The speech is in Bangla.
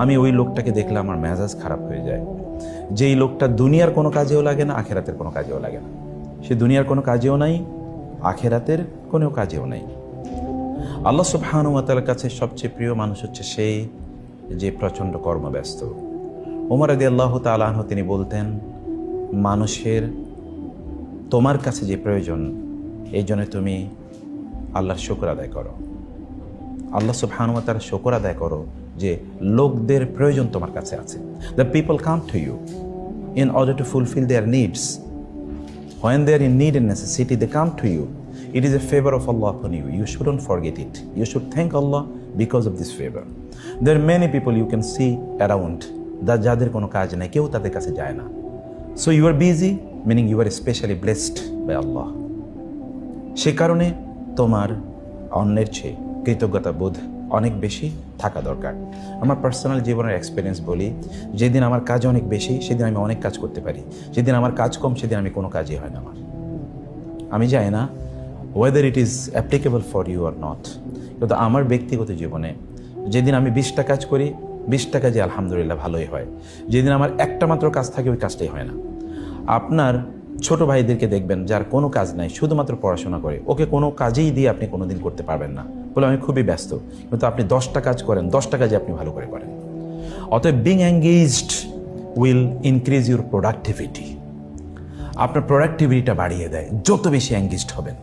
আমি ওই লোকটাকে দেখলে আমার মেজাজ খারাপ হয়ে যায়। যেই লোকটা দুনিয়ার কোনো কাজেও লাগে না, আখেরাতের কোনো কাজেও লাগে না। সে দুনিয়ার কোনো কাজেও নাই, আখেরাতের কোনো কাজেও নাই। আল্লাহ সুবহানাহু ওয়া তাআলার কাছে সবচেয়ে প্রিয় মানুষ হচ্ছে সেই যে প্রচণ্ড কর্মব্যস্ত। ওমর রাদিয়াল্লাহু তাআলা আনহু তিনি বলতেন, মানুষের তোমার কাছে যে প্রয়োজন, এই জন্য তুমি আল্লাহর শুকর আদায় করো। আল্লাহ সুবহানাহু ওয়া তাআলার শুকর আদায় করো যে লোকদের প্রয়োজন তোমার কাছে আছে। The people come to you in order to fulfill their needs. When they are in need and necessity, they come to you. It is a favor of Allah upon you. You shouldn't forget it. You should thank Allah because of this favor. There are many people you can see around যাদের কোনো কাজ নাই, কেউ তাদের কাছে যায় না। So you are busy, meaning you are especially blessed by Allah. সে কারণে তোমার অন্যের চেয়ে কৃতজ্ঞতা বোধ অনেক বেশি থাকা দরকার। আমার পার্সোনাল জীবনের এক্সপিরিয়েন্স বলি, যেদিন আমার কাজ অনেক বেশি সেদিন আমি অনেক কাজ করতে পারি, যেদিন আমার কাজ কম সেদিন আমি কোনো কাজই হয় না আমার। আমি জানি না whether it is applicable for you or not, কিন্তু আমার ব্যক্তিগত জীবনে যেদিন আমি 20টা কাজ করি, 20টা কাজে আলহামদুলিল্লাহ ভালোই হয়। যেদিন আমার একটা মাত্র কাজ থাকে ওই কাজটাই হয় না। আপনার ছোট ভাইদেরকে দেখবেন যার কোনো কাজ নাই, শুধুমাত্র পড়াশোনা করে, ওকে কোনো কাজেই দিয়ে আপনি কোনোদিন করতে পারবেন না, বলে আমি খুবই ব্যস্ত। কিন্তু আপনি 10টা কাজ করেন, 10টা কাজে আপনি ভালো করে করেন। অতএব being engaged will increase your productivity. আপনার প্রোডাক্টিভিটিটা বাড়িয়ে দেয় যত বেশি এঙ্গেজড হবেন।